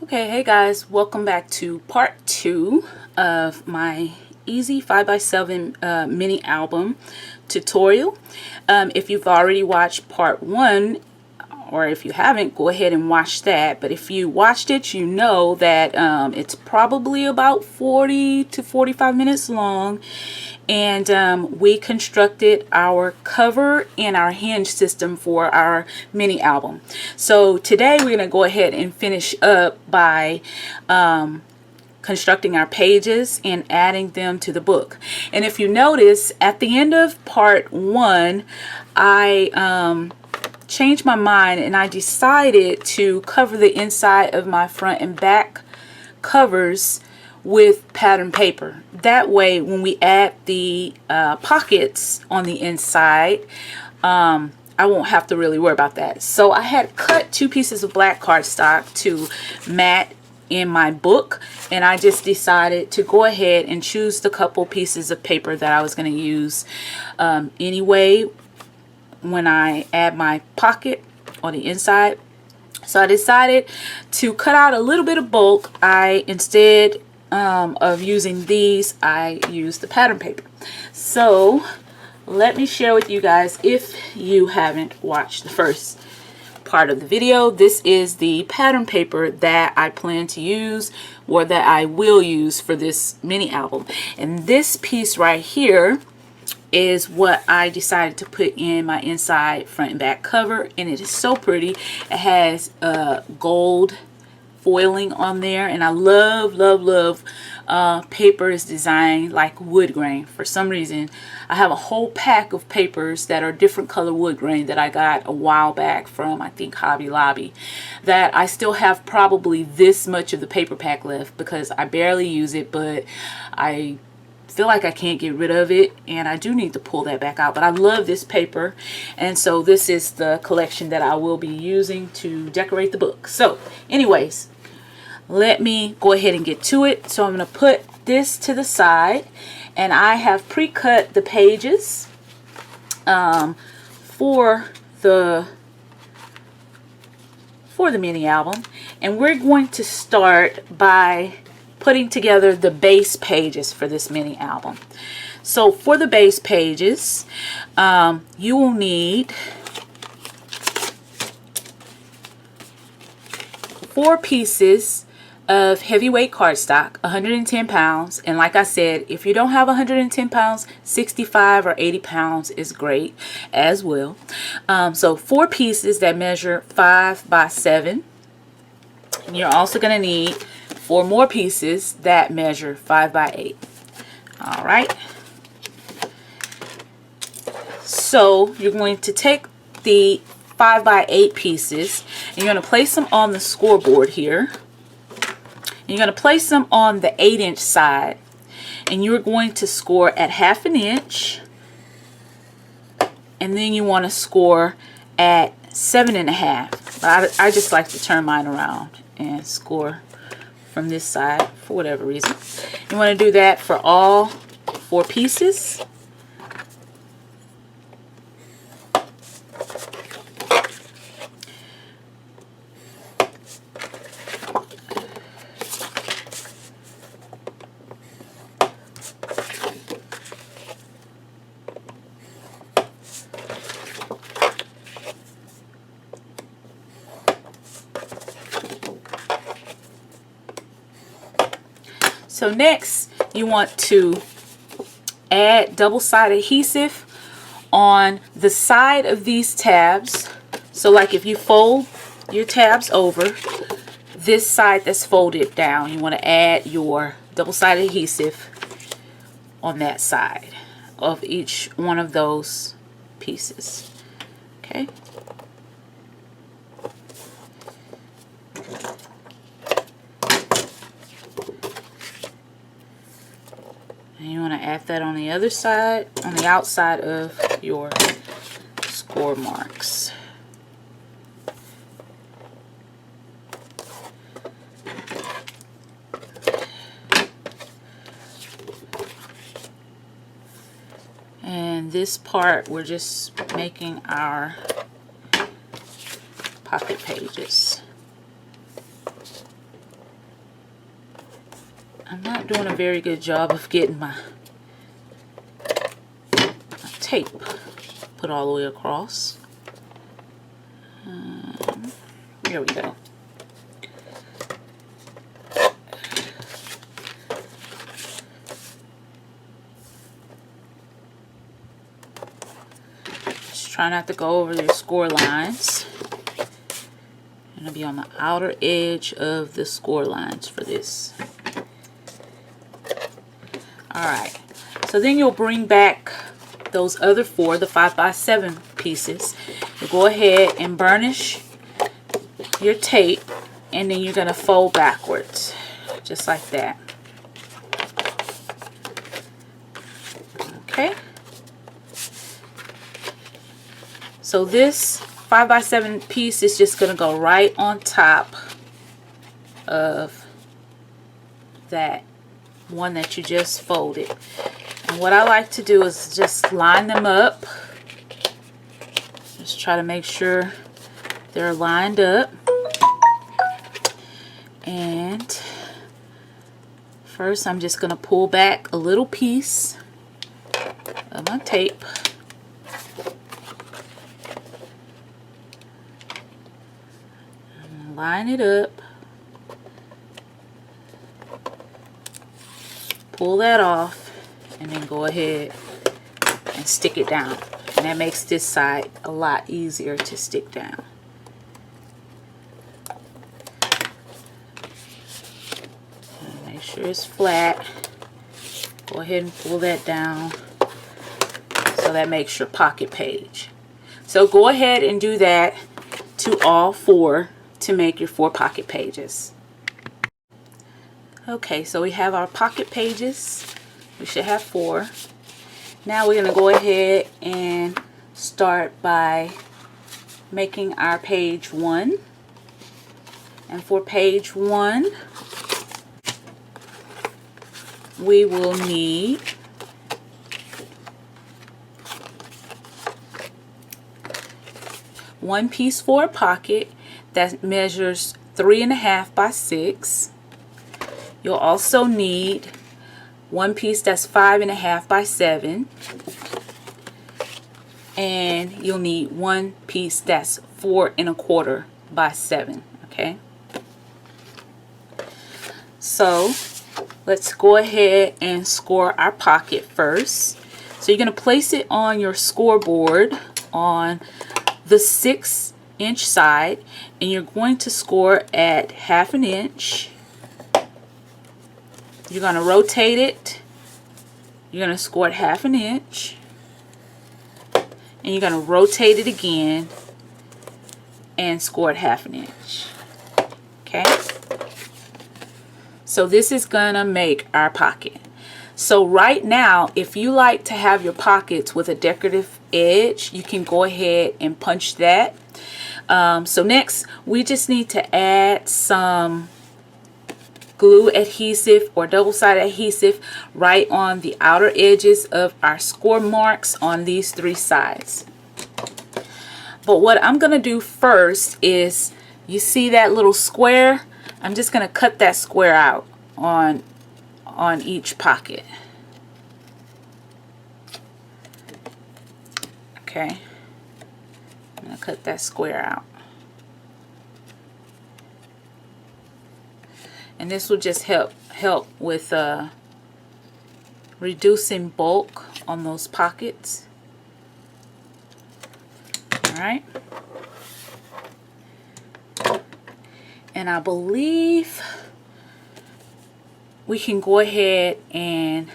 Okay, hey guys, welcome back to part 2 of my easy 5x7 mini album tutorial. If you've already watched part 1, or if you haven't, go ahead and watch that. But if you watched it, you know that it's probably about 40 to 45 minutes long. And we constructed our cover and our hinge system for our mini album. So today we're going to go ahead and finish up by constructing our pages and adding them to the book. And if you notice, at the end of part 1, I changed my mind and I decided to cover the inside of my front and back covers with pattern paper. That way when we add the pockets on the inside, I won't have to really worry about that. So I had cut 2 pieces of black cardstock to mat in my book, and I just decided to go ahead and choose the couple pieces of paper that I was going to use anyway when I add my pocket on the inside. So I decided to cut out a little bit of bulk. Instead of using these, I used the pattern paper. So let me share with you guys, if you haven't watched the first part of the video, this is the pattern paper that I plan to use, or that I will use for this mini album. And this piece right here is what I decided to put in my inside front and back cover, and it is so pretty. It has gold foiling on there, and I love papers designed like wood grain. For some reason I have a whole pack of papers that are different color wood grain that I got a while back from, I think, Hobby Lobby, that I still have probably this much of the paper pack left because I barely use it, but I feel like I can't get rid of it, and I do need to pull that back out. But I love this paper, and so this is the collection that I will be using to decorate the book. So anyways, let me go ahead and get to it. So I'm going to put this to the side, and I have pre-cut the pages for the mini album, and we're going to start by putting together the base pages for this mini album. So for the base pages, you will need 4 pieces of heavyweight cardstock, 110 pounds. And like I said, if you don't have 110 pounds, 65 or 80 pounds is great as well. So 4 pieces that measure 5 by 7. And you're also going to need 4 more pieces that measure 5 by 8. All right. So you're going to take the 5 by 8 pieces, and you're going to place them on the scoreboard here. And you're going to place them on the 8-inch side, and you're going to score at 1/2 inch, and then you want to score at 7.5. But I just like to turn mine around and score from this side for whatever reason. You want to do that for all 4 pieces. So next, you want to add double-sided adhesive on the side of these tabs. So like if you fold your tabs over, this side that's folded down, you want to add your double-sided adhesive on that side of each one of those pieces. Okay. And you want to add that on the other side, on the outside of your score marks. And this part, we're just making our pocket pages. I'm not doing a very good job of getting my tape put all the way across. There we go. Just try not to go over your score lines. I'm going to be on the outer edge of the score lines for this. Alright, so then you'll bring back those other four, the 5x7 pieces. You go ahead and burnish your tape, and then you're going to fold backwards, just like that. Okay. So this 5x7 piece is just going to go right on top of that one that you just folded. And what I like to do is just line them up. Just try to make sure they're lined up. And first I'm just going to pull back a little piece of my tape. Line it up. Pull that off, and then go ahead and stick it down. And that makes this side a lot easier to stick down. And make sure it's flat. Go ahead and pull that down. So that makes your pocket page. So go ahead and do that to all four to make your 4 pocket pages. Okay, so we have our pocket pages. We should have 4. Now we're going to go ahead and start by making our page 1. And for page 1, we will need one piece for a pocket that measures 3.5 by 6. You'll also need one piece that's 5.5 by 7. And you'll need one piece that's 4.25 by 7. Okay. So let's go ahead and score our pocket first. So you're going to place it on your scoreboard on the 6-inch side, and you're going to score at 1/2 inch. You're going to rotate it. You're going to score at 1/2 inch. And you're going to rotate it again and score at 1/2 inch. Okay? So this is going to make our pocket. So right now, if you like to have your pockets with a decorative edge, you can go ahead and punch that. So next, we just need to add some glue adhesive or double-sided adhesive right on the outer edges of our score marks on these 3 sides. But what I'm going to do first is, you see that little square? I'm just going to cut that square out on each pocket. Okay, I'm going to cut that square out. And this will just help with reducing bulk on those pockets. Alright. And I believe we can go ahead and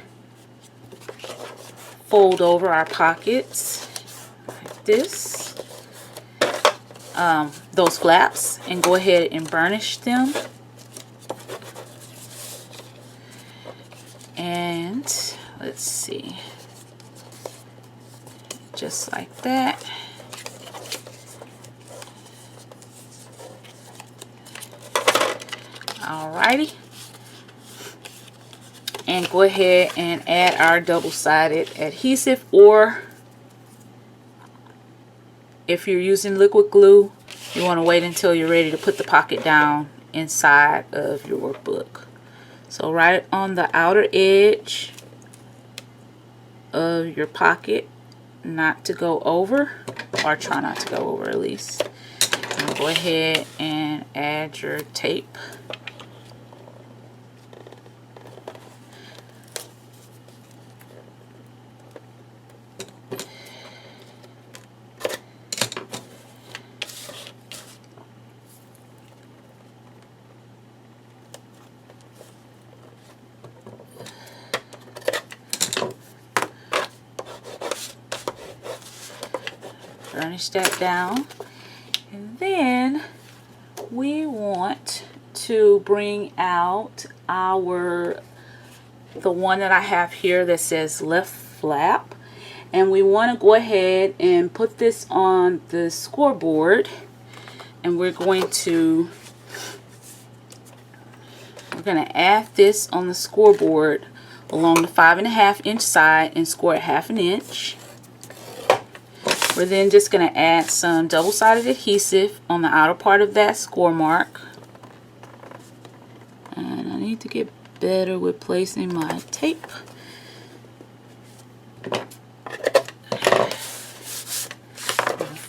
fold over our pockets like this, those flaps, and go ahead and burnish them. And let's see, just like that. Alrighty. And go ahead and add our double-sided adhesive, or if you're using liquid glue, you want to wait until you're ready to put the pocket down inside of your workbook. So right on the outer edge of your pocket, not to go over, or try not to go over at least. And go ahead and add your tape. Burnish that down, and then we want to bring out the one that I have here that says left flap, and we want to go ahead and put this on the scoreboard, and we're going to add this on the scoreboard along the 5.5 inch side and score it 1/2 inch. We're then just going to add some double-sided adhesive on the outer part of that score mark. And I need to get better with placing my tape.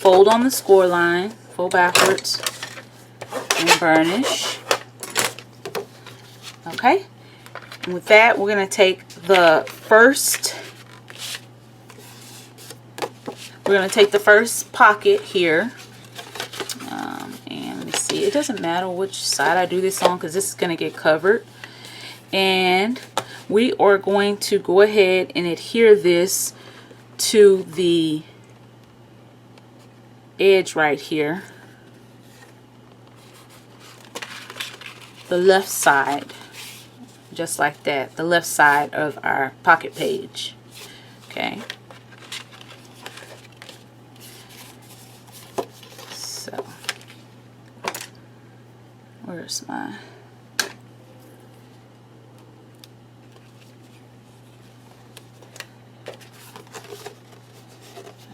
Fold on the score line, fold backwards, and burnish. Okay, and with that, we're going to take the first pocket here, and let me see, it doesn't matter which side I do this on because this is going to get covered, and we are going to go ahead and adhere this to the edge right here, the left side, just like that, the left side of our pocket page. Okay. So, where's my...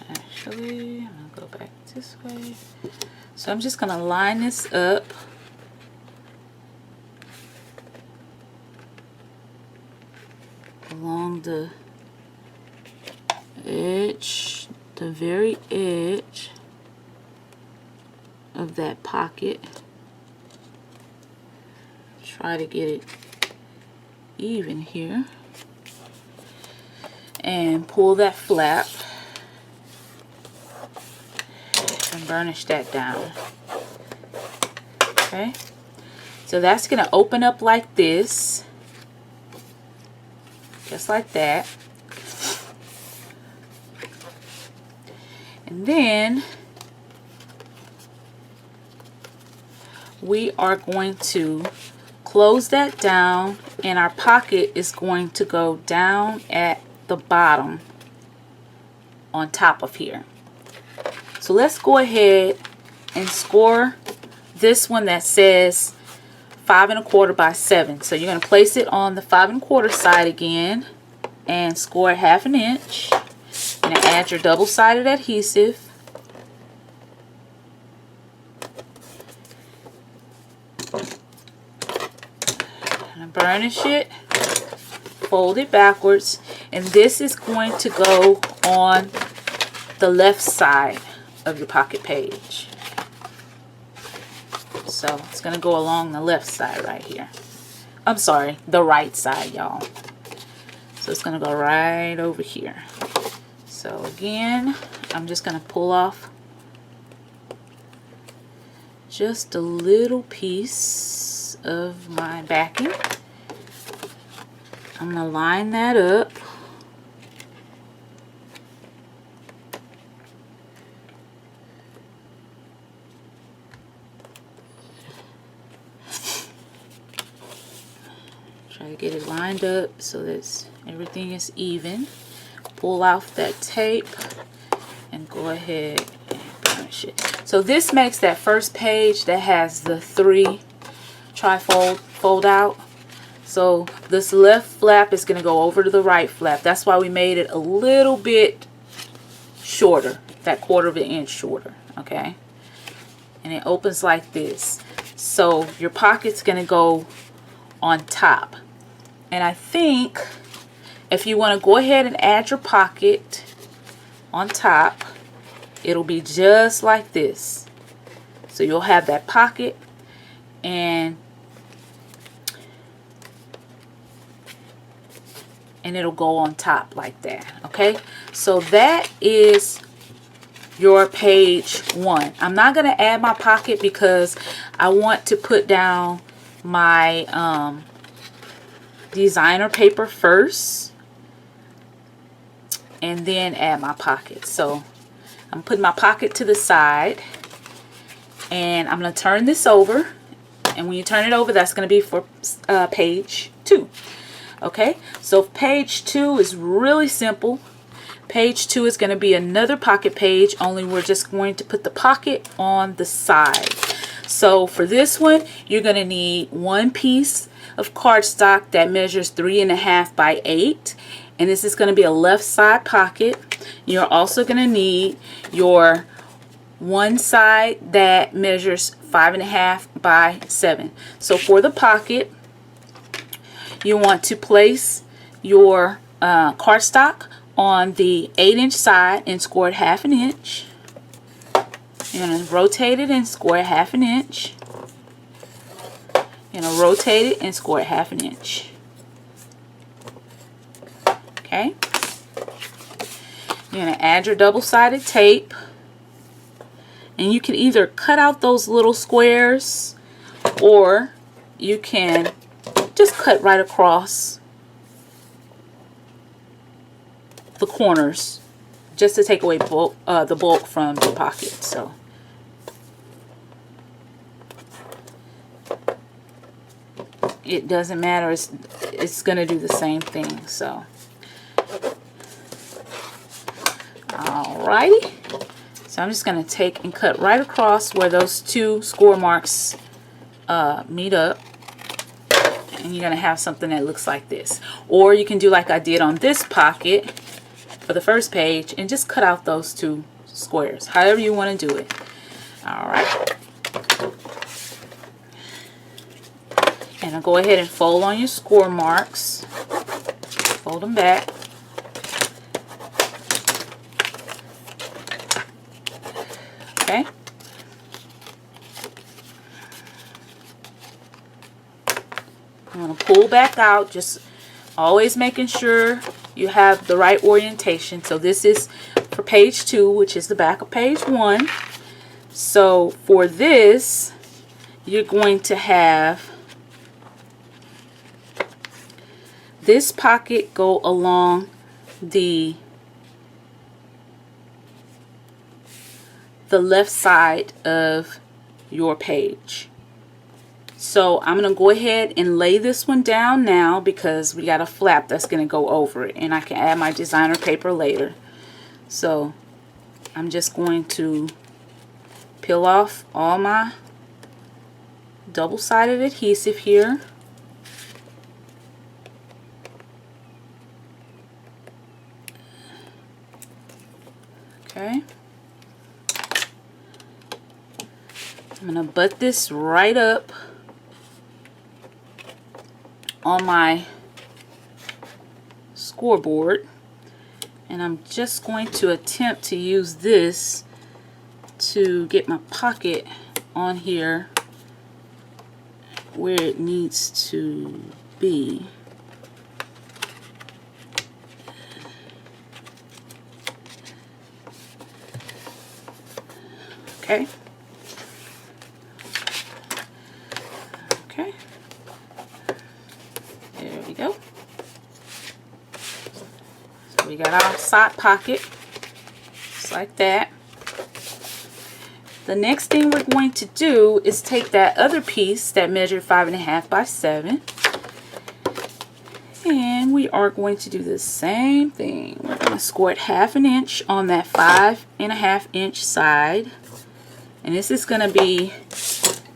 Actually, I'm going to go back this way. So I'm just going to line this up. Along the edge, the very edge of that pocket. Try to get it even here. And pull that flap and burnish that down. Okay, so that's going to open up like this, just like that. And then we are going to close that down, and our pocket is going to go down at the bottom on top of here. So let's go ahead and score this one that says 5 1/4 by 7. So you're going to place it on the 5 1/4 side again and score it 1/2 inch. And add your double-sided adhesive. And burnish it. Fold it backwards. And this is going to go on the left side of your pocket page. So it's going to go along the left side right here. I'm sorry, the right side, y'all. So it's going to go right over here. So again, I'm just going to pull off just a little piece of my backing. I'm going to line that up. Try to get it lined up so that everything is even. Pull off that tape and go ahead and burnish it. So this makes that first page that has the 3 trifold fold out. So this left flap is going to go over to the right flap. That's why we made it a little bit shorter, that 1/4 inch shorter. Okay, and it opens like this. So your pocket's going to go on top. And I think if you want to go ahead and add your pocket on top, it'll be just like this. So you'll have that pocket, and it'll go on top like that. Okay, so that is your page 1. I'm not going to add my pocket because I want to put down my designer paper first and then add my pocket. So I'm putting my pocket to the side, and I'm going to turn this over, and when you turn it over, that's going to be for page 2. Okay, so page 2 is really simple. Page 2 is going to be another pocket page, only we're just going to put the pocket on the side. So for this one, you're going to need one piece of cardstock that measures 3.5 by 8, and this is going to be a left side pocket. You're also going to need your one side that measures 5.5 by 7. So for the pocket, you want to place your cardstock on the 8-inch side and score it 1/2 inch. You're going to rotate it and score it 1/2 inch. You're going to rotate it and score it 1/2 inch. Okay. You're going to add your double-sided tape, and you can either cut out those little squares, or you can just cut right across the corners just to take away the bulk from the pocket. So it doesn't matter, it's going to do the same thing. So alrighty, so I'm just going to take and cut right across where those two score marks meet up, and you're going to have something that looks like this. Or you can do like I did on this pocket for the first page and just cut out those two squares, however you want to do it. Alright, and I'll go ahead and fold on your score marks, fold them back. Okay, I'm going to pull back out, just always making sure you have the right orientation. So this is for page 2, which is the back of page 1. So for this, you're going to have this pocket go along the left side of your page. So I'm going to go ahead and lay this one down now because we got a flap that's going to go over it, and I can add my designer paper later. So I'm just going to peel off all my double-sided adhesive here. Okay. I'm going to butt this right up on my scoreboard, and I'm just going to attempt to use this to get my pocket on here where it needs to be. Okay. Okay. There we go. So we got our side pocket, just like that. The next thing we're going to do is take that other piece that measured 5.5 by 7, and we are going to do the same thing. We're going to score it 1/2 inch on that 5.5 inch side, and this is going to be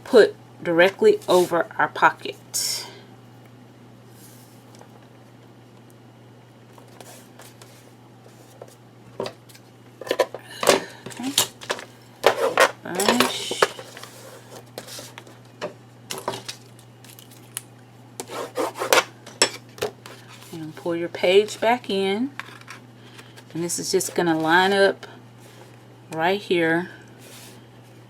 put directly over our pocket. Burnish. pull your page back in, and this is just going to line up right here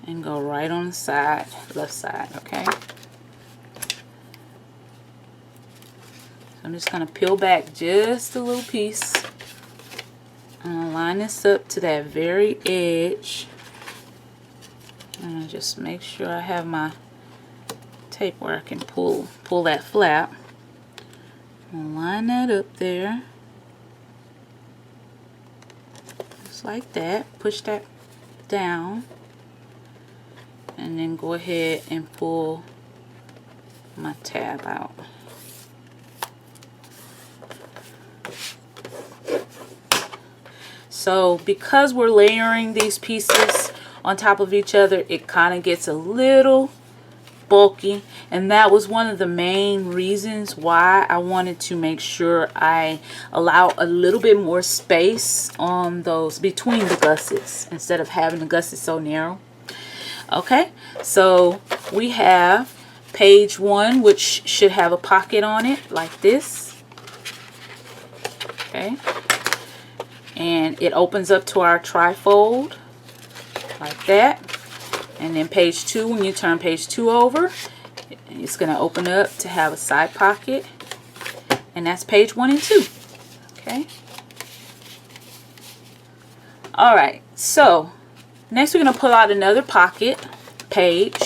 and go right on the side, left side, okay? So I'm just going to peel back just a little piece. I'm going to line this up to that very edge. I'm going to just make sure I have my tape where I can pull that flap. I'm going to line that up there. Just like that. Push that down. And then go ahead and pull my tab out. So because we're layering these pieces on top of each other, it kind of gets a little bulky, and that was one of the main reasons why I wanted to make sure I allow a little bit more space on those between the gussets instead of having the gussets so narrow. Okay, so we have page 1, which should have a pocket on it like this. Okay, and it opens up to our trifold like that. And then page 2, when you turn page 2 over, it's going to open up to have a side pocket. And that's page 1 and 2. Okay. Alright, so next we're going to pull out another pocket page.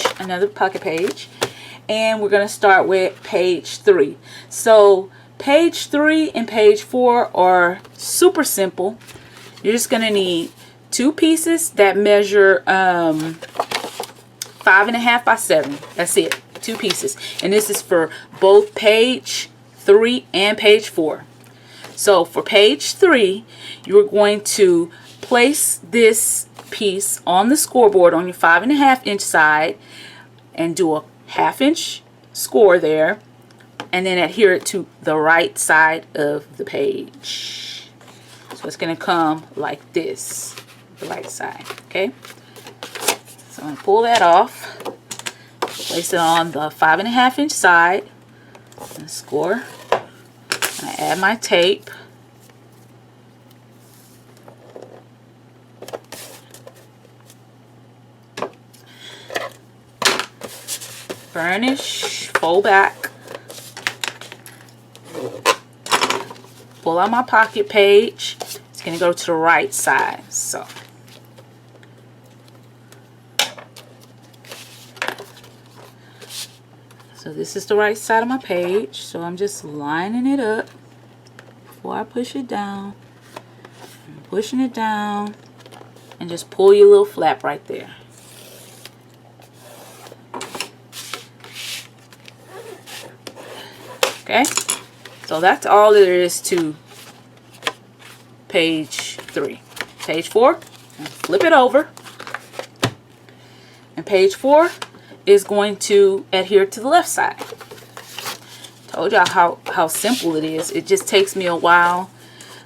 And we're going to start with page 3. So page 3 and page 4 are super simple. You're just going to need 2 pieces that measure 5.5 by 7. That's it. 2 pieces. And this is for both page 3 and page 4. So for page 3, you're going to place this piece on the scoreboard on your 5.5 inch side and do a 1/2 inch score there, and then adhere it to the right side of the page. So it's going to come like this, the right side. Okay. So I'm going to pull that off, place it on the 5.5 inch side, and score. I add my tape. Burnish, fold back, pull out my pocket page. It's going to go to the right side. So this is the right side of my page. So I'm just lining it up before I push it down. I'm pushing it down and just pull your little flap right there. Okay, so that's all there is to page 3. Page 4, flip it over, and page 4 is going to adhere to the left side. Told y'all how simple it is. It just takes me a while.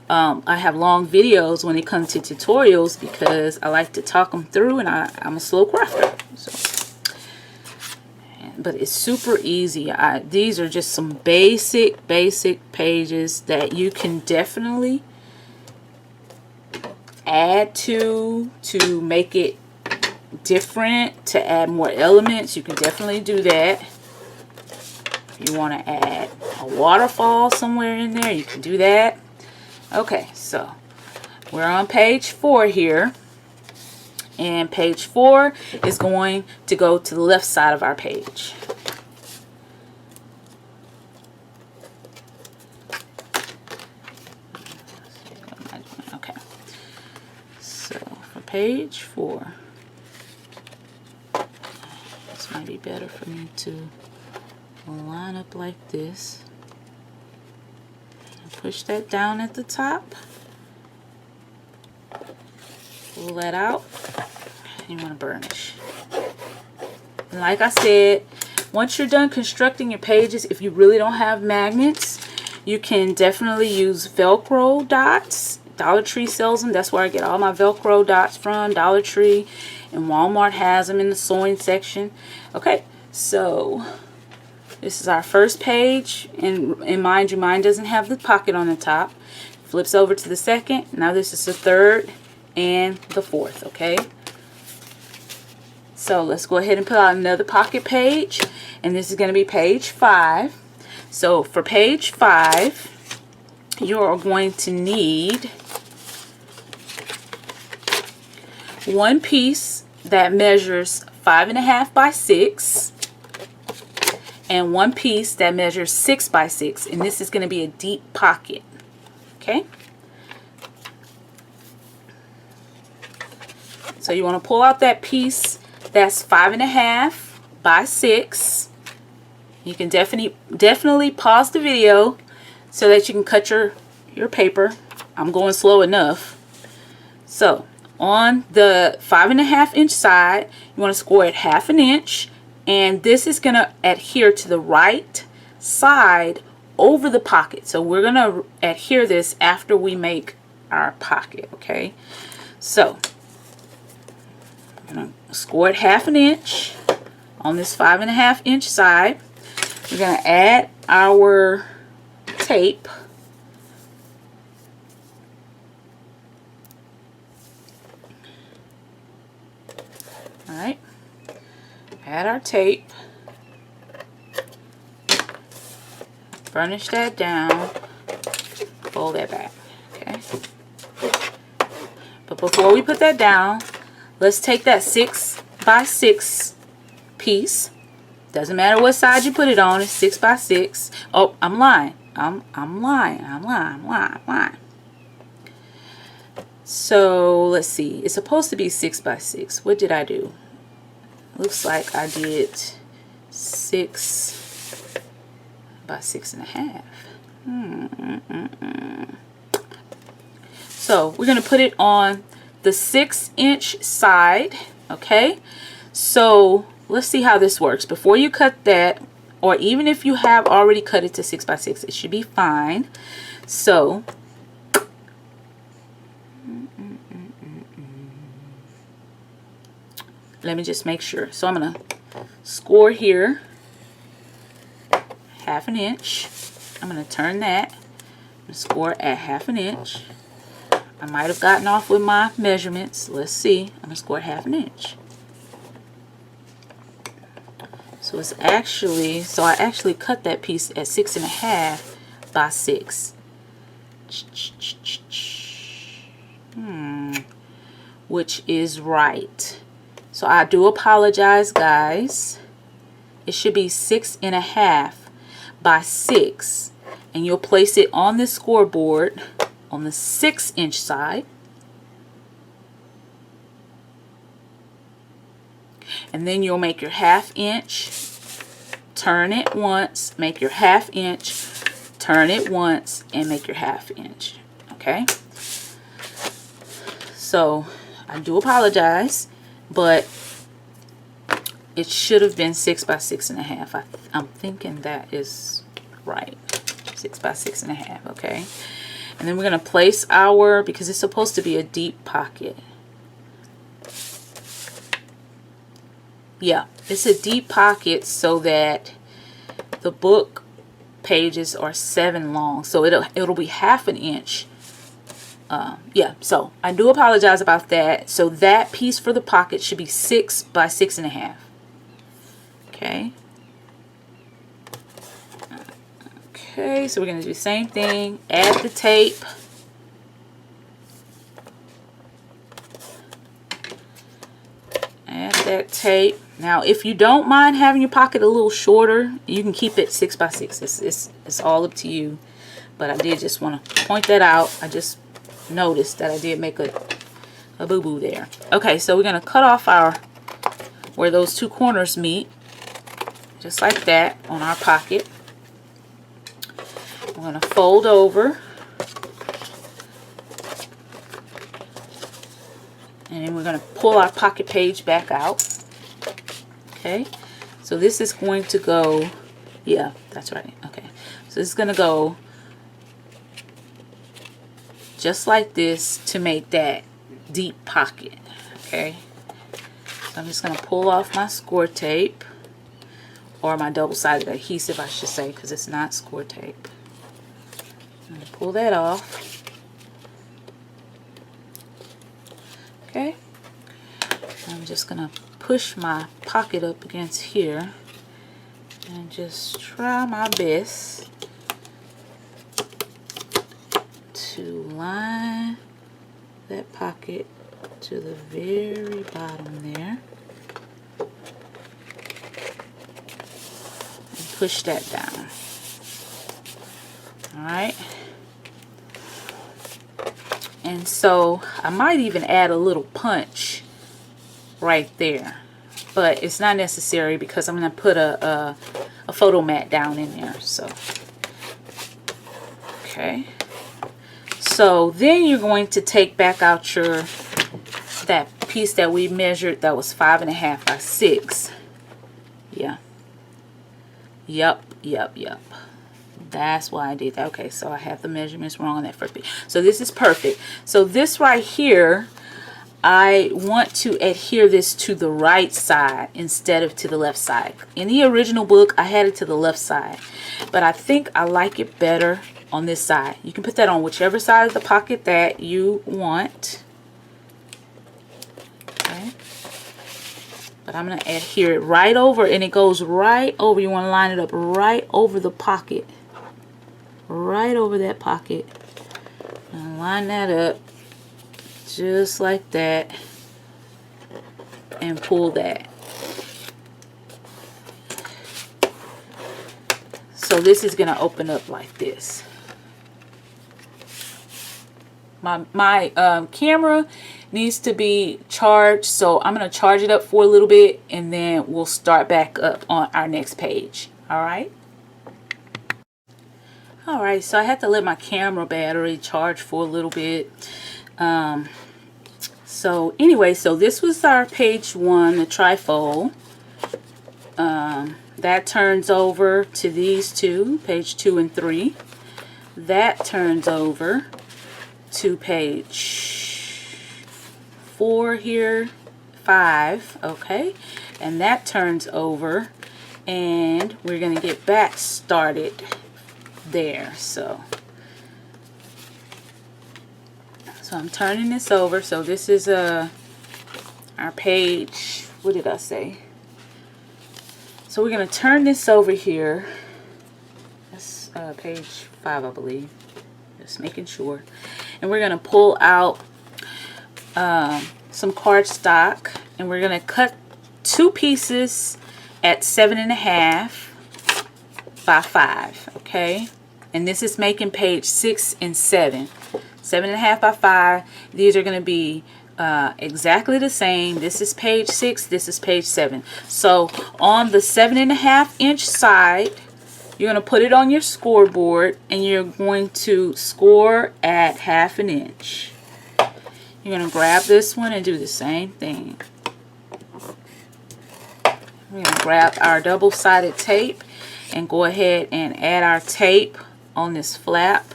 I have long videos when it comes to tutorials because I like to talk them through, and I'm a slow crafter. So. But it's super easy. These are just some basic pages that you can definitely add to make it different, to add more elements. You can definitely do that. If you want to add a waterfall somewhere in there, you can do that. Okay, so we're on page 4 here. And page 4 is going to go to the left side of our page. Okay. So for page 4, this might be better for me to line up like this. Push that down at the top. Pull that out. You want to burnish. And like I said, once you're done constructing your pages, if you really don't have magnets, you can definitely use Velcro dots. Dollar Tree sells them. That's where I get all my Velcro dots from. Dollar Tree, and Walmart has them in the sewing section. Okay, so This is our first page, and mind you, mine doesn't have the pocket on the top. Flips over to the second. Now this is the third and the fourth, okay? So let's go ahead and put out another pocket page, and this is going to be page 5. So for page 5, you are going to need one piece that measures 5.5 by 6 and one piece that measures 6 by 6, and this is going to be a deep pocket. Okay, so you want to pull out that piece that's 5.5 by 6. You can definitely pause the video so that you can cut your paper. I'm going slow enough. So on the 5.5 inch side, you want to score it 1/2 inch, and this is going to adhere to the right side over the pocket. So we're going to adhere this after we make our pocket, okay? So I'm going to score it 1/2 inch on this 5.5 inch side. We're going to add our tape. All right, add our tape. Burnish that down, fold that back, okay? But before we put that down, let's take that 6 by 6 piece. Doesn't matter what side you put it on, it's 6 by 6. Oh, I'm lying. I'm lying. So let's see, it's supposed to be 6 by 6. What did I do? Looks like I did 6 by 6.5. So we're going to put it on the 6 inch side, okay? So let's see how this works. Before you cut that, or even if you have already cut it to 6 by 6, it should be fine. So let me just make sure. So I'm going to score here 1/2 inch. I'm going to turn that and score at 1/2 inch. I might have gotten off with my measurements. Let's see. I'm going to score 1/2 inch. So it's actually, so I actually cut that piece at 6.5 by 6. Which is right. So I do apologize, guys. It should be 6.5 by 6, and you'll place it on the scoreboard on the 6 inch side, and then you'll make your 1/2 inch, turn it once, make your 1/2 inch, turn it once, and make your 1/2 inch. Okay, so I do apologize, but it should have been 6 by 6.5. I'm thinking that is right. 6 by 6.5, okay? And then we're going to place our, because it's supposed to be a deep pocket. Yeah, it's a deep pocket so that the book pages are 7 long. So it'll be 1/2 inch. Yeah, so I do apologize about that. So that piece for the pocket should be 6 by 6.5. Okay. Okay, so we're going to do the same thing. Add the tape. Add that tape. Now, if you don't mind having your pocket a little shorter, you can keep it 6 by 6. It's all up to you. But I did just want to point that out. I just noticed that I did make a boo-boo there. Okay, so we're going to cut off where those two corners meet. Just like that on our pocket. I'm going to fold over. And then we're going to pull our pocket page back out. Okay. So this is going to go, yeah, that's right. Okay. So this is going to go just like this to make that deep pocket. Okay. So I'm just going to pull off my score tape. or my double-sided adhesive, I should say, because it's not score tape. I'm going to pull that off. Okay. I'm just going to push my pocket up against here and just try my best to line that pocket to the very bottom there and push that down. Alright, and so I might even add a little punch right there, but it's not necessary because I'm going to put a photo mat down in there. So okay, so then you're going to take back out that piece that we measured that was 5.5 by 6. Yeah, yep. That's why I did that. Okay, so I have the measurements wrong on that first piece. So this is perfect. So this right here, I want to adhere this to the right side instead of to the left side. In the original book, I had it to the left side, but I think I like it better on this side. You can put that on whichever side of the pocket that you want. Okay. But I'm going to adhere it right over, and it goes right over. You want to line it up right over the pocket. Right over that pocket. And line that up just like that. And pull that. So this is going to open up like this. My camera needs to be charged, so I'm going to charge it up for a little bit, and then we'll start back up on our next page. Alright, so I had to let my camera battery charge for a little bit. So anyway, so this was our page 1, the trifold. That turns over to these two, page 2 and 3. That turns over to page 4 here, 5, okay, and that turns over, and we're going to get back started there. So I'm turning this over. So this is our page, what did I say? So we're going to turn this over here. That's page 5, I believe. Just making sure. And we're going to pull out some cardstock, and we're going to cut 2 pieces at 7.5 by 5, okay? And this is making page 6 and 7. 7.5 by 5. These are going to be exactly the same. This is page 6, this is page 7. So on the 7.5 inch side, you're going to put it on your scoreboard, and you're going to score at 1/2 inch. You're going to grab this one and do the same thing. We're going to grab our double-sided tape and go ahead and add our tape on this flap.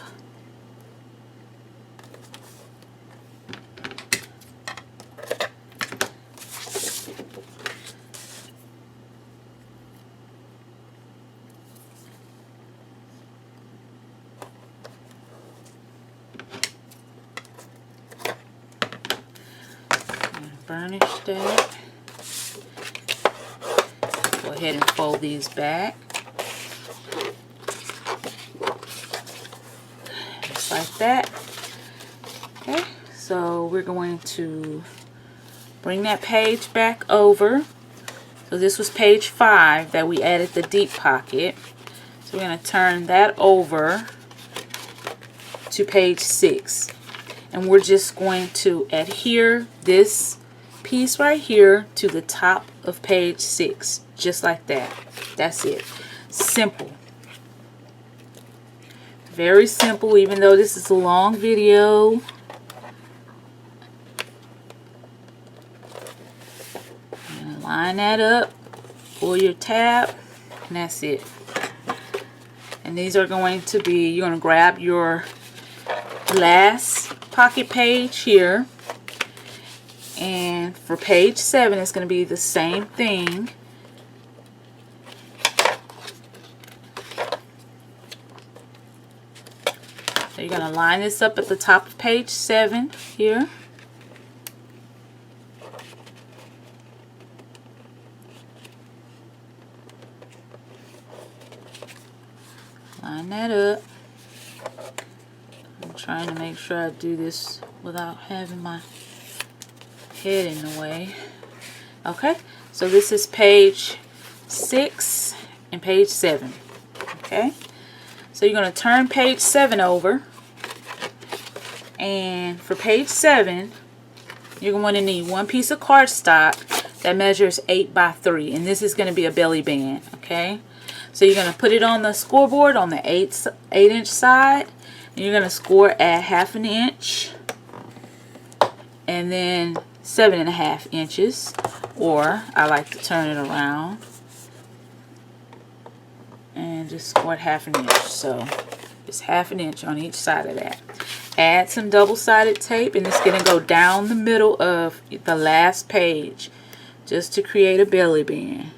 Burnish that. Go ahead and fold these back. Just like that. Okay, so we're going to bring that page back over. So this was page 5 that we added the deep pocket. So we're going to turn that over to page 6. And we're just going to adhere this piece right here to the top of page 6, just like that. That's it. Simple. Very simple, even though this is a long video. And line that up, pull your tab, and that's it. And these are going to be, you're going to grab your last pocket page here. And for page 7, it's going to be the same thing. So you're going to line this up at the top of page 7 here. Line that up. I'm trying to make sure I do this without having my head in the way. Okay, so this is page 6 and page 7. Okay, so you're going to turn page 7 over, and for page 7 you're going to need one piece of cardstock that measures 8 by 3, and this is going to be a belly band. Okay, so you're going to put it on the scoreboard on the 8-inch side, and you're going to score at 1/2 inch and then 7.5 inches, or I like to turn it around and just score at 1/2 inch. So it's 1/2 inch on each side of that. Add some double-sided tape, and it's going to go down the middle of the last page just to create a belly band.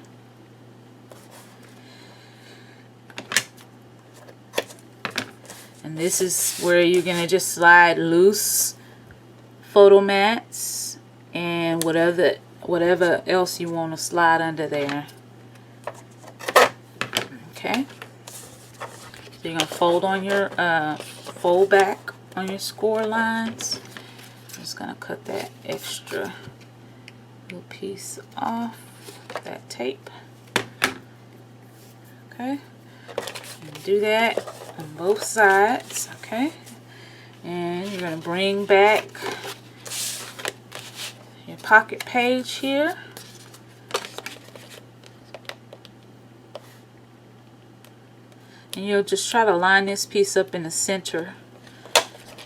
And this is where you're going to just slide loose photo mats and whatever else you want to slide under there. Okay, so you're gonna fold on your fold back on your score lines. I'm just gonna cut that extra little piece off that tape. Okay, and do that on both sides. Okay, and you're gonna bring back your pocket page here. And you'll just try to line this piece up in the center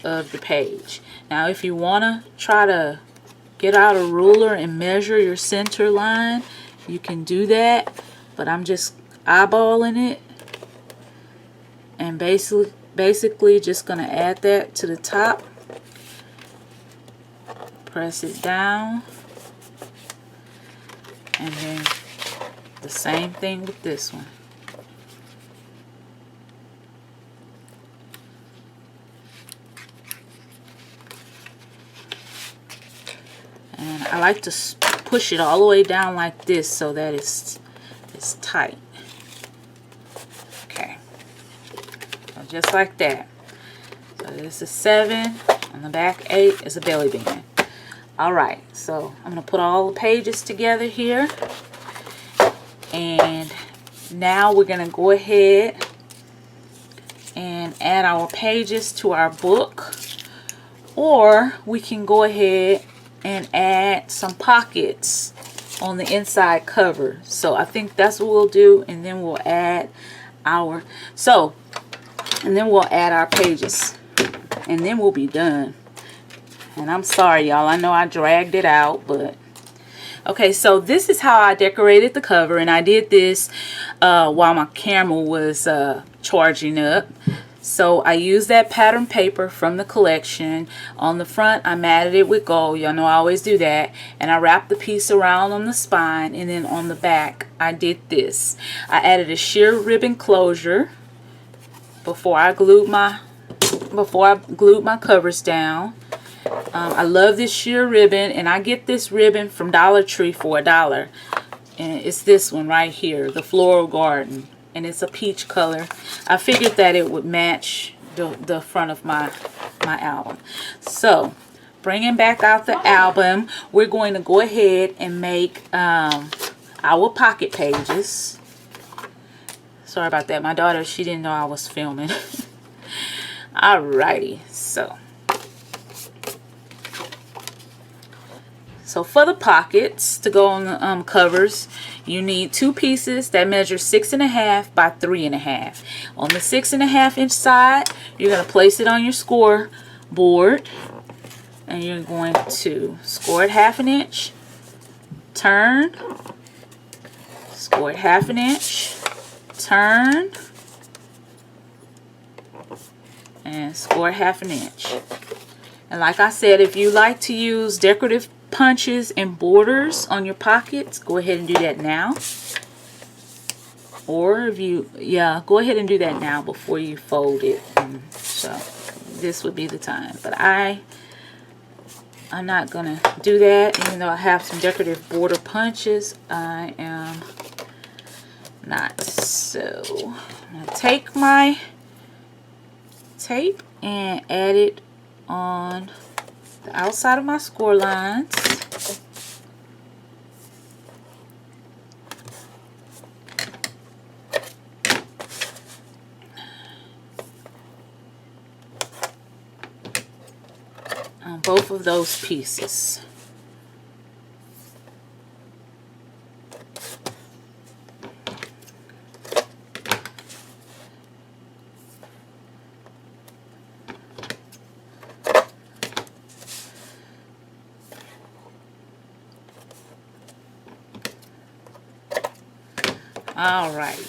of the page. Now if you want to try to get out a ruler and measure your center line, you can do that, but I'm just eyeballing it, and basically just going to add that to the top. Press it down, and then the same thing with this one. And I like to push it all the way down like this so that it's tight. Okay, so just like that. So this is 7, on the back 8 is a belly band. Alright, so I'm going to put all the pages together here, and now we're going to go ahead and add our pages to our book, or we can go ahead and add some pockets on the inside cover. So I think that's what we'll do, and then we'll add our pages, and then we'll be done. And I'm sorry y'all, I know I dragged it out, but okay, so this is how I decorated the cover, and I did this while my camera was charging up. So I used that pattern paper from the collection. On the front I matted it with gold, y'all know I always do that, and I wrapped the piece around on the spine, and then on the back I did this. I added a sheer ribbon closure before I glued my covers down. I love this sheer ribbon, and I get this ribbon from Dollar Tree for $1, and it's this one right here, the Floral Garden, and it's a peach color. I figured that it would match the front of my album. So bringing back out the album, we're going to go ahead and make our pocket pages. Sorry about that, my daughter, she didn't know I was filming. Alrighty, so for the pockets to go on the covers, you need 2 pieces that measure 6.5 by 3.5. On the 6.5 inch side, you're going to place it on your score board, and you're going to score at 1/2 inch, turn, score at 1/2 inch, turn, and score at 1/2 inch. And like I said, if you like to use decorative punches and borders on your pockets, go ahead and do that now. Or if you, go ahead and do that now before you fold it. And so this would be the time. But I'm not gonna do that, even though I have some decorative border punches. I am not. So I'm gonna take my tape and add it on the outside of my score lines. On both of those pieces. Alright,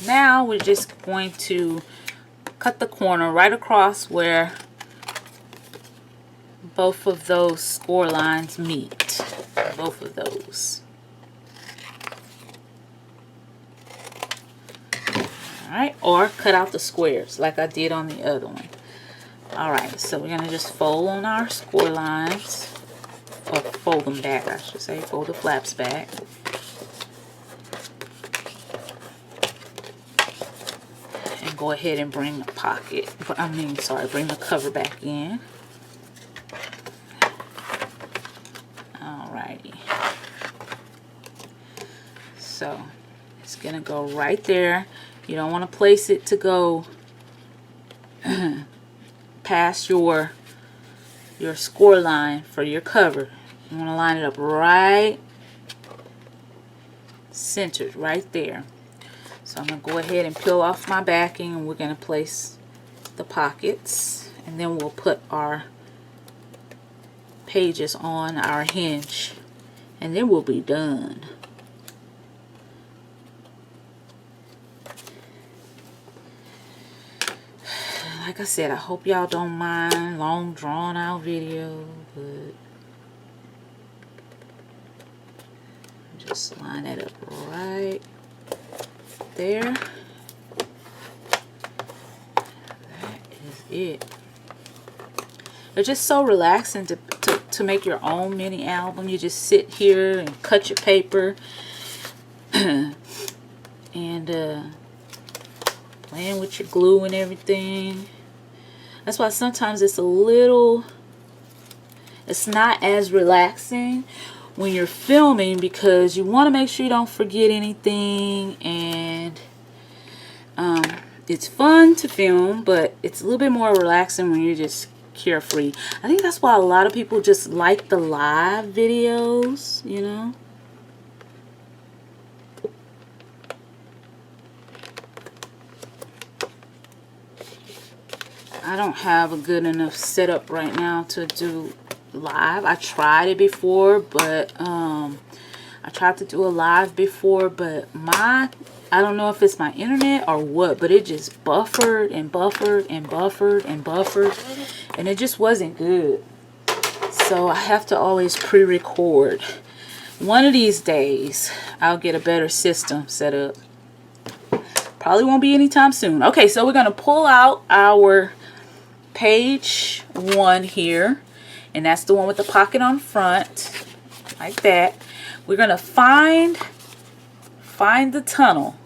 now we're just going to cut the corner right across where both of those score lines meet. Both of those. Alright, or cut out the squares like I did on the other one. Alright, so we're going to just fold on our score lines. Or fold them back, I should say. Fold the flaps back. And go ahead and bring the pocket. Bring the cover back in. Alrighty. So it's gonna go right there. You don't want to place it to go past your score line for your cover. You want to line it up right centered right there. So I'm going to go ahead and peel off my backing, and we're going to place the pockets, and then we'll put our pages on our hinge, and then we'll be done. Like I said, I hope y'all don't mind long drawn out video, but just line it up right there. That is it. It's just so relaxing to make your own mini album. You just sit here and cut your paper and playing with your glue and everything. That's why sometimes it's not as relaxing when you're filming, because you want to make sure you don't forget anything, and it's fun to film, but it's a little bit more relaxing when you're just carefree. I think that's why a lot of people just like the live videos, you know. I don't have a good enough setup right now to do live. I tried it before, but I tried to do a live before, but I don't know if it's my internet or what, but it just buffered and buffered and buffered and buffered, and it just wasn't good. So I have to always pre-record. One of these days I'll get a better system set up. Probably won't be anytime soon. Okay, so we're going to pull out our page 1 here, and that's the one with the pocket on front, like that. We're going to find the tunnel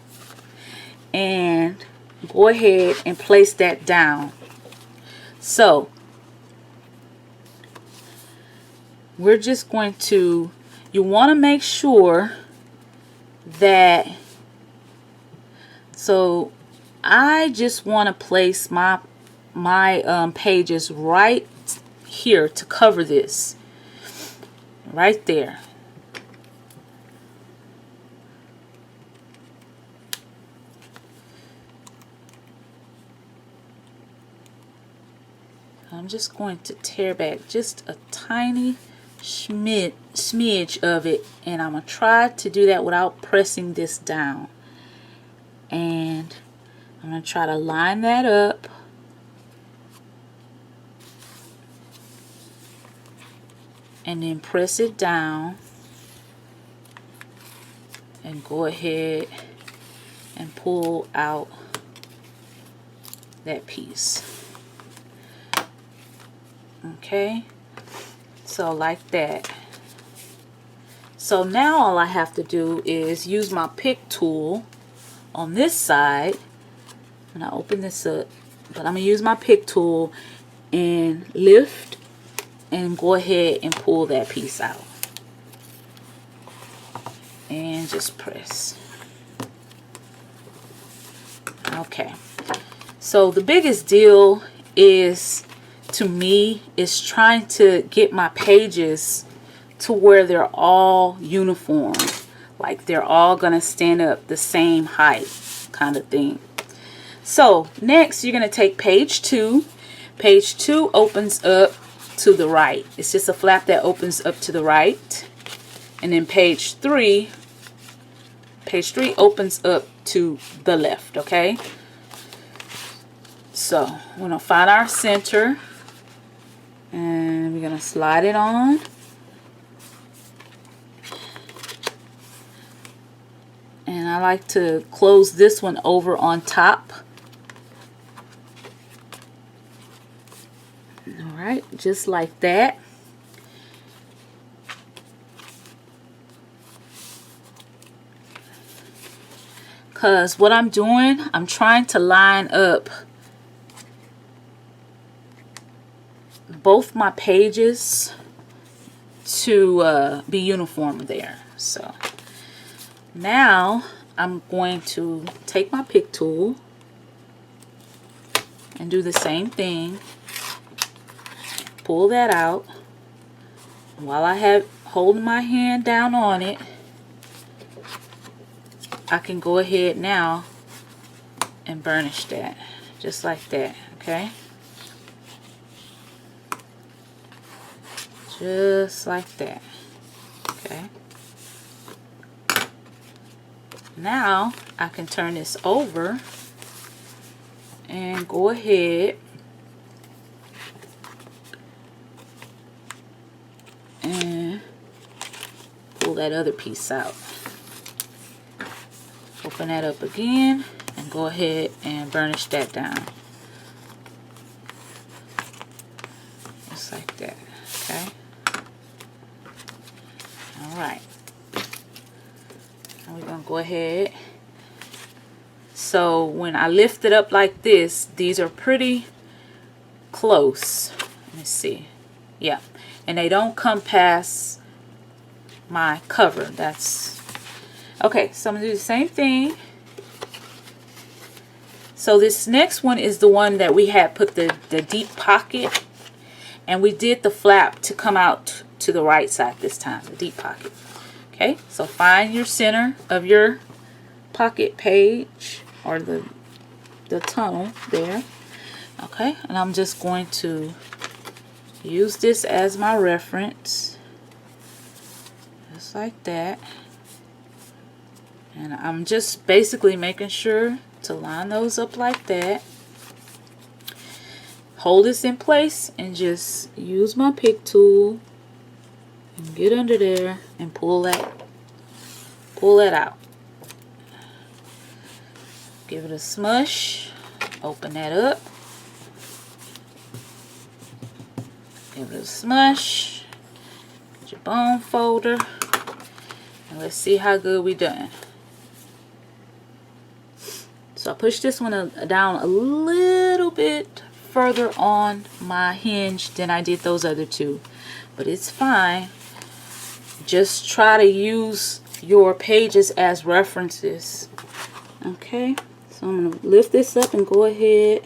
and go ahead and place that down. So we're just going to, you want to make sure that, so I just want to place my pages right here to cover this, right there. I'm just going to tear back just a tiny smidge of it, and I'm going to try to do that without pressing this down. And I'm going to try to line that up. And then press it down. And go ahead and pull out that piece. Okay, so like that. So now all I have to do is use my pick tool on this side. When I open this up, but I'm gonna use my pick tool and lift and go ahead and pull that piece out and just press. Okay, so the biggest deal is, to me, is trying to get my pages to where they're all uniform, like they're all gonna stand up the same height kind of thing. So next you're gonna take page 2. Page 2 opens up to the right. It's just a flap that opens up to the right. And then page 3 opens up to the left, okay? So we're gonna find our center and we're gonna slide it on. And I like to close this one over on top. Alright, just like that. Because what I'm doing, I'm trying to line up both my pages to be uniform there. So now I'm going to take my pick tool and do the same thing. Pull that out. While I have holding my hand down on it, I can go ahead now and burnish that just like that, okay? Just like that, okay? Now I can turn this over and go ahead and pull that other piece out. Open that up again and go ahead and burnish that down. Just like that, okay? Alright. Now we're going to go ahead. So when I lift it up like this, these are pretty close. Let me see. Yeah. And they don't come past my cover. That's okay. So I'm going to do the same thing. So this next one is the one that we had put the deep pocket. And we did the flap to come out to the right side this time, the deep pocket. Okay, so find your center of your pocket page or the tunnel there. Okay, and I'm just going to use this as my reference. Just like that. And I'm just basically making sure to line those up like that. Hold this in place and just use my pick tool and get under there and pull that out. Give it a smush. Open that up. Give it a smush. Get your bone folder. And let's see how good we done. So I push this one down a little bit further on my hinge than I did those other two. But it's fine. Just try to use your pages as references. Okay, so I'm going to lift this up and go ahead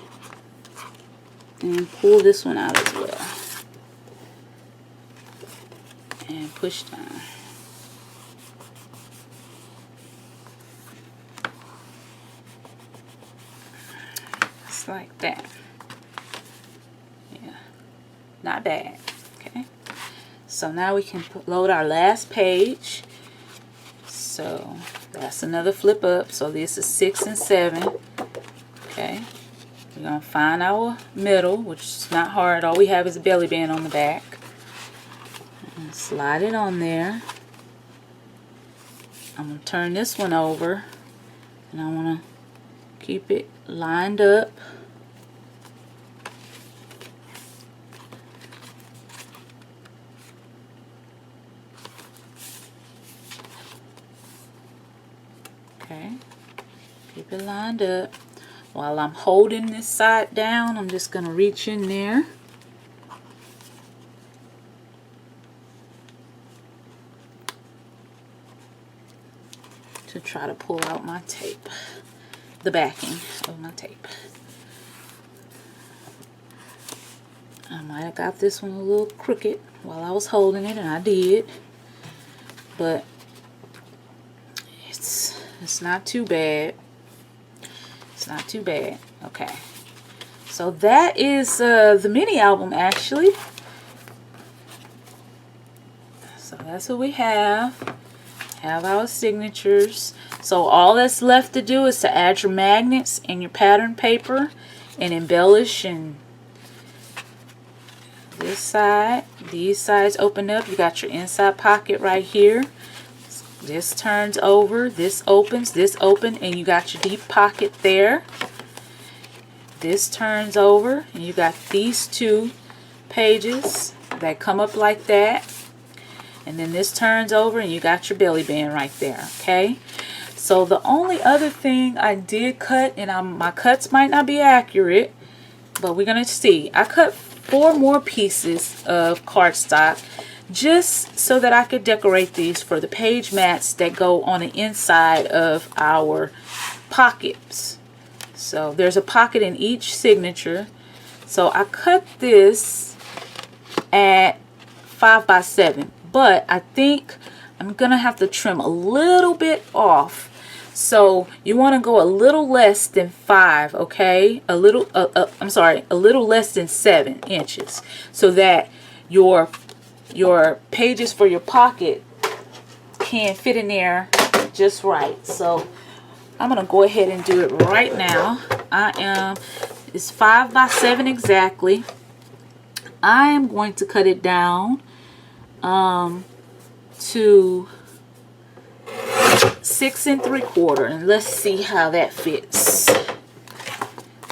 and pull this one out as well. And push down. Just like that. Yeah, not bad. Okay. So now we can load our last page. So that's another flip up. So this is 6 and 7. Okay. We're going to find our middle, which is not hard. All we have is a belly band on the back. And slide it on there. I'm going to turn this one over. And I want to keep it lined up. Okay, keep it lined up. While I'm holding this side down, I'm just going to reach in there. To try to pull out my tape, the backing of my tape. I might have got this one a little crooked while I was holding it, and I did, but it's not too bad. It's not too bad. Okay, so that is the mini album actually. So that's what we have. Have our signatures. So all that's left to do is to add your magnets and your pattern paper and embellish. And this side, these sides open up. You got your inside pocket right here. This turns over, this opens, and you got your deep pocket there. This turns over, and you got these two pages that come up like that. And then this turns over and you got your belly band right there, okay? So the only other thing I did cut, and my cuts might not be accurate, but we're going to see. I cut 4 more pieces of cardstock just so that I could decorate these for the page mats that go on the inside of our pockets. So there's a pocket in each signature. So I cut this at 5 by 7. But I think I'm going to have to trim a little bit off. So you want to go a little less than 5, okay? A little less than 7 inches. So that your pages for your pocket can fit in there just right. So I'm going to go ahead and do it right now. It's 5 by 7 exactly. I am going to cut it down to 6 3/4, and let's see how that fits.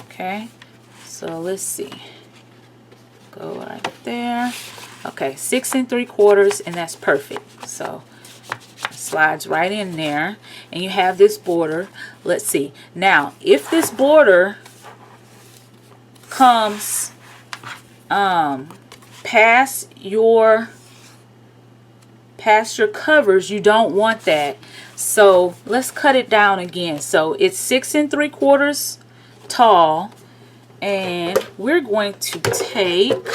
Okay, so let's see. Go right there. Okay, 6 3/4, and that's perfect. So it slides right in there, and you have this border. Let's see. Now, if this border comes past your covers, you don't want that. So let's cut it down again. So it's 6 3/4 tall, and we're going to take,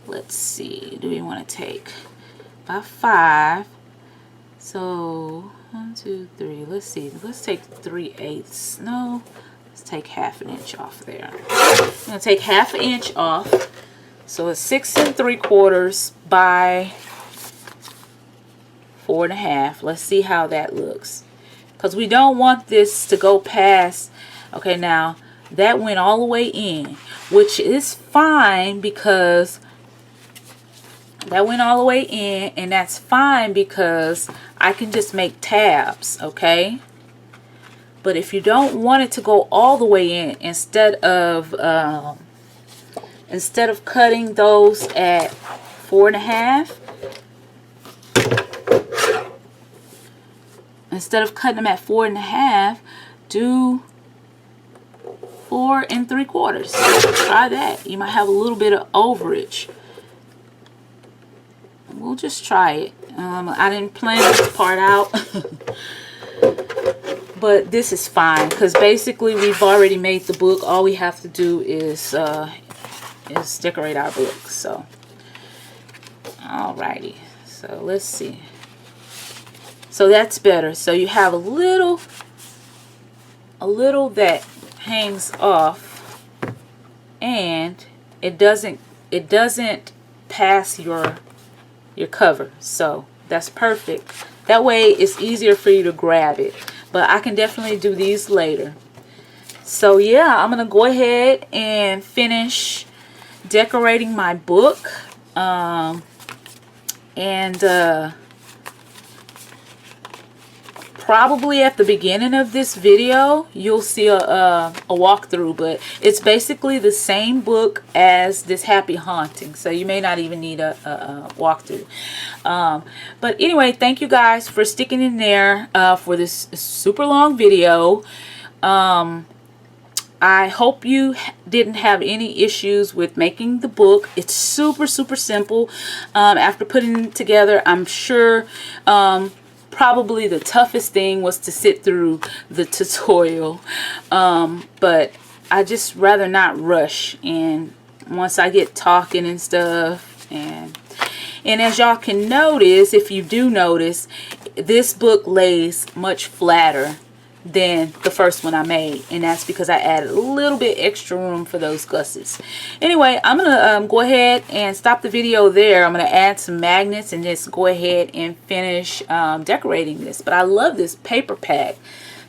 let's see, do we want to take by 5? So 1 2 3, let's see, let's take 3/8. No, let's take ½ an inch off there. I'm going to take ½ an inch off. So it's 6 3/4 by 4 1/2. Let's see how that looks, because we don't want this to go past. Okay, now that went all the way in, which is fine, because that went all the way in, and that's fine because I can just make tabs, okay? But if you don't want it to go all the way in, instead of cutting those at 4 1/2, instead of cutting them at 4 1/2, do 4 3/4. Try that. You might have a little bit of overage. We'll just try it. I didn't plan this part out. But this is fine, because basically we've already made the book. All we have to do is decorate our book. So, alrighty. So let's see. So that's better. So you have a little that hangs off, and it doesn't pass your cover. So that's perfect. That way it's easier for you to grab it. But I can definitely do these later. So yeah, I'm gonna go ahead and finish decorating my book, probably at the beginning of this video you'll see a walkthrough, but it's basically the same book as this Happy Haunting, so you may not even need a walkthrough. But anyway, thank you guys for sticking in there for this super long video. I hope you didn't have any issues with making the book. It's super simple. After putting it together, I'm sure probably the toughest thing was to sit through the tutorial, but I just rather not rush, and once I get talking and stuff, and as y'all can notice, if you do notice, this book lays much flatter than the first one I made, and that's because I added a little bit extra room for those gussets. Anyway, I'm gonna go ahead and stop the video there. I'm gonna add some magnets and just go ahead and finish decorating this. But I love this paper pack,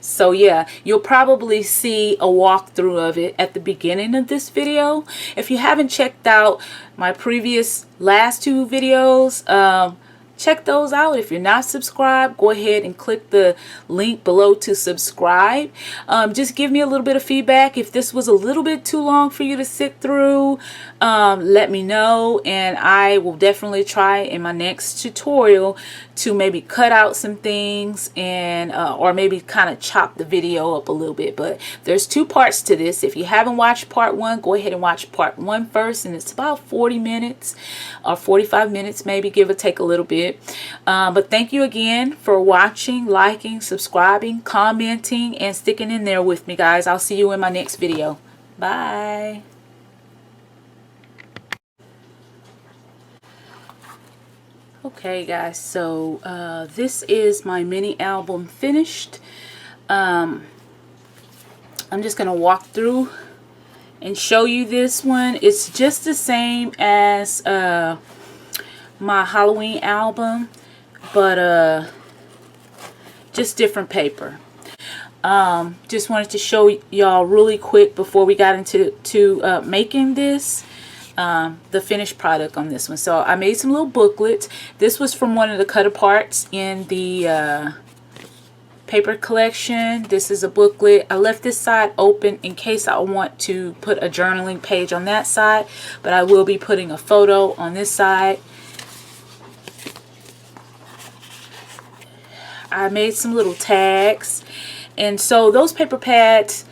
so yeah, you'll probably see a walkthrough of it at the beginning of this video. If you haven't checked out my previous last two videos, check those out. If you're not subscribed, go ahead and click the link below to subscribe. Just give me a little bit of feedback. If this was a little bit too long for you to sit through, let me know, and I will definitely try in my next tutorial to maybe cut out some things, and or maybe kind of chop the video up a little bit. But there's two parts to this. If you haven't watched part one, go ahead and watch part one first, and it's about 40 minutes or 45 minutes maybe, give or take a little bit. But thank you again for watching, liking, subscribing, commenting, and sticking in there with me, guys. I'll see you in my next video. Bye. Okay guys, so this is my mini album finished. I'm just gonna walk through and show you this one. It's just the same as my Halloween album, but just different paper. Just wanted to show y'all really quick before we got into making this, the finished product on this one. So I made some little booklets. This was from one of the cut aparts in the paper collection. This is a booklet. I left this side open in case I want to put a journaling page on that side, but I will be putting a photo on this side. I made some little tags, and so those paper pads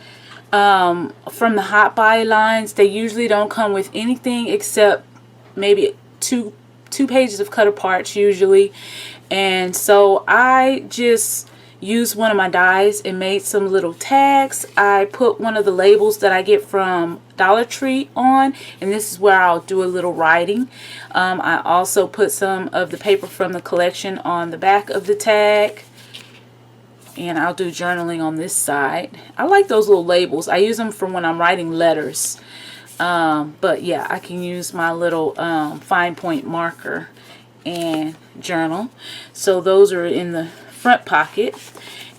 from the Hot Buy lines, they usually don't come with anything except maybe two pages of cut aparts usually. And so I just used one of my dies and made some little tags. I put one of the labels that I get from Dollar Tree on, and this is where I'll do a little writing. I also put some of the paper from the collection on the back of the tag, and I'll do journaling on this side. I like those little labels. I use them for when I'm writing letters, but yeah, I can use my little fine point marker and journal. So those are in the front pocket,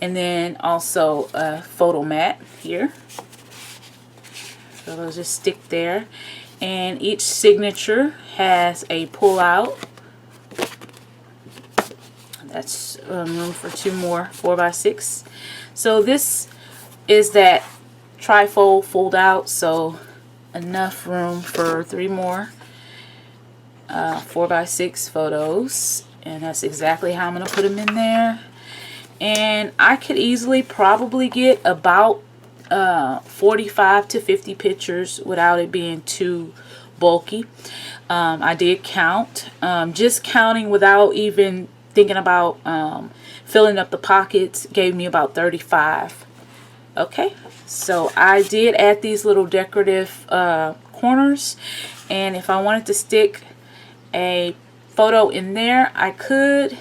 and then also a photo mat here. So those just stick there, and each signature has a pull out. That's room for two more 4x6. So this is that trifold fold out, so enough room for 3 more 4x6 photos, and that's exactly how I'm going to put them in there. And I could easily probably get about 45 to 50 pictures without it being too bulky. I did count, just counting without even thinking about filling up the pockets gave me about 35. Okay, so I did add these little decorative corners, and if I wanted to stick a photo in there, I could,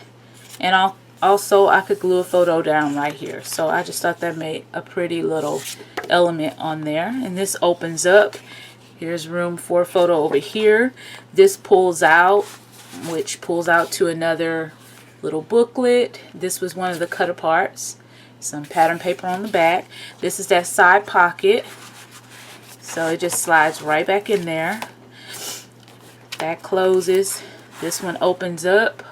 and also I could glue a photo down right here. So I just thought that made a pretty little element on there. And this opens up. Here's room for a photo over here. This pulls out, which pulls out to another little booklet. This was one of the cut aparts. Some pattern paper on the back. This is that side pocket, so it just slides right back in there. That closes. This one opens up.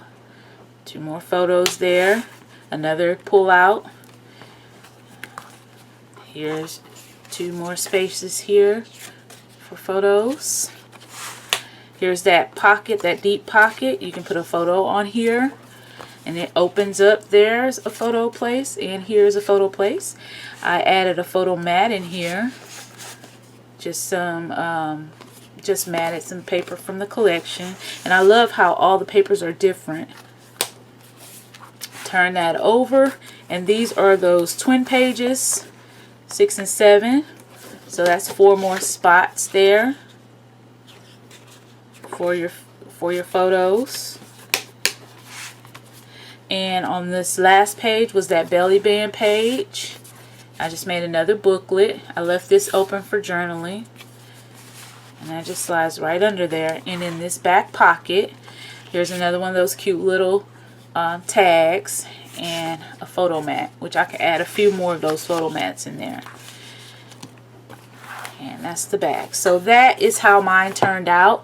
2 more photos there. Another pull out. Here's 2 more spaces here for photos. Here's that pocket, that deep pocket. You can put a photo on here and it opens up. There's a photo place and here's a photo place. I added a photo mat in here. Just matted some paper from the collection, and I love how all the papers are different. Turn that over, and these are those twin pages, 6 and 7. So that's 4 more spots there for your photos. And on this last page was that belly band page. I just made another booklet. I left this open for journaling. And that just slides right under there. And in this back pocket, here's another one of those cute little tags and a photo mat, which I can add a few more of those photo mats in there. And that's the back. So that is how mine turned out.